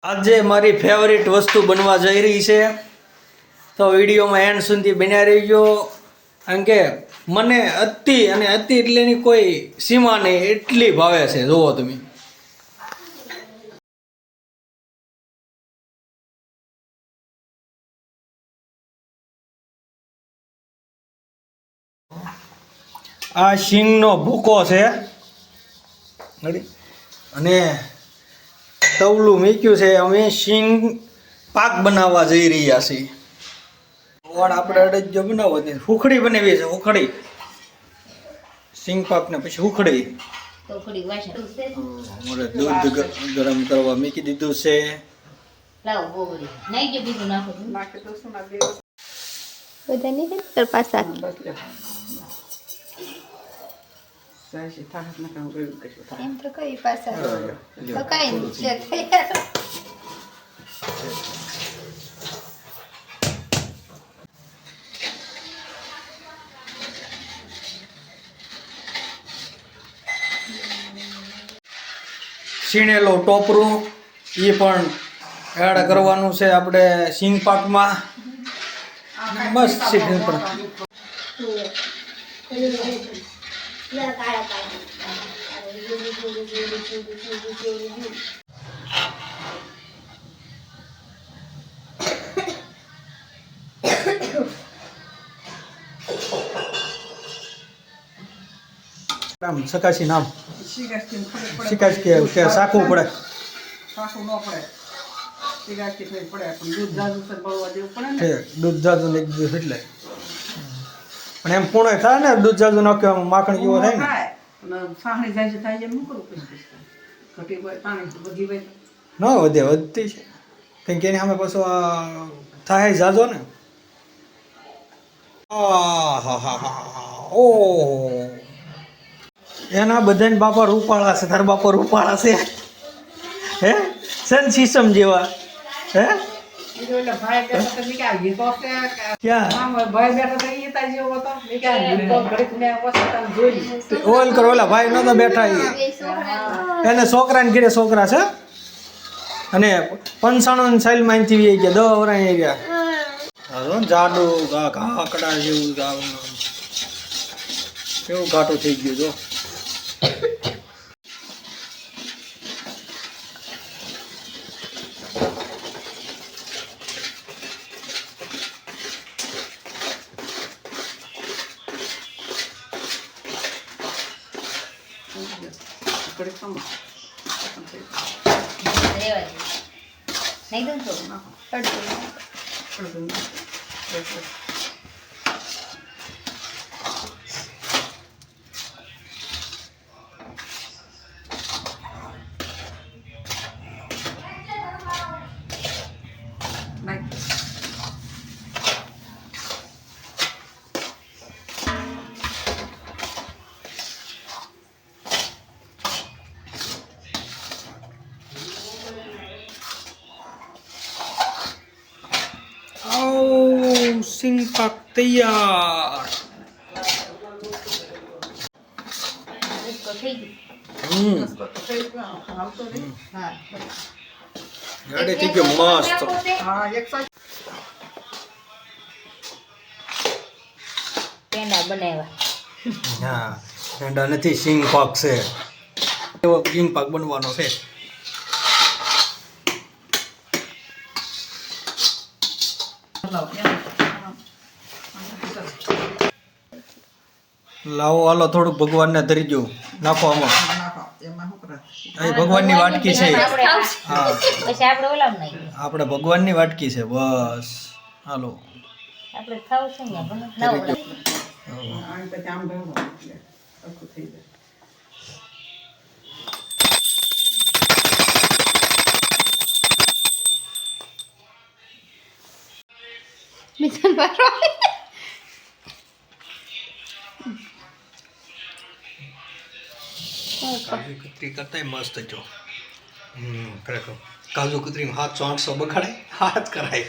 આજે મારી ફેવરિટ વસ્તુ બનવા જઈ રહી છે, તો વિડીયોમાં એન્ડ સુધી બન્યા રહેજો. કારણ કે મને અતિ અને અતિ એટલેની કોઈ સીમા નહીં, એટલી ભાવે છે. જુઓ તમે. આ શીંગનો ભૂકો છે અને તવલું મૂક્યું છે. અમે શીંગ પાક બનાવવા જઈ રહ્યા છીએ. વણ આપણે અડદજો બનાવો તે ઉખડી બનાવી છે. ઉખડી શીંગ પાક ને પછી ઉખડી. દૂધ ગરમ કરવા મૂકી દીધું છે. એમ તો કઈ પાછા તો કઈ છે છીણેલો ટોપરું એ પણ એડ કરવાનું છે આપણે શીંગ પાકમાં. મસ્ત શીંગ પણ સકાશી નામ શિકાશ કે સાકવું પડે. દૂધ જાજુ ને એક દિવસ એટલે પણ એમ પૂર્ણ થાય ને. દૂધ જાજુ નાખ્યો માખણ જેવો થાય ને. ન વધે, વધતી છે કંઈક એની સામે પાછું થાય જાજો ને. ઓહો, એના બધાને બાપા રૂપાળા છે. તાર બાપા રૂપાળા છે હે, સન સિસ્ટમ જેવા હે. ઓલ કરો, ઓલા ભાઈ નતો બેઠા, એને છોકરાને ઘરે છોકરા છે અને 95 સાલમાં અહીંથી ગયા 10 વર્ષ ગયા. જાડું કાકડા જેવું કેવું ઘાટું થઈ ગયું જો. નહીં દઉં તો શીંગ પાક તૈયાર. ગાડે થઈ ગયો મસ્ત. પેંડા બનાવ્યા. હા, પેંડા નથી, શીંગ પાક છે. એવો શીંગ પાક બનવાનો છે. લાવો હાલો થોડુંક ભગવાનને ધરી દો. નાખો આમાં. અહીં ભગવાનની વાટકી છે. હા, આપણે ભગવાનની વાટકી છે. બસ હાલો. કાજુ કતરી કરતા મસ્ત જો. ખરેખર કાજુ કતરી 700-800 બગાડાય, હાથ કરાય.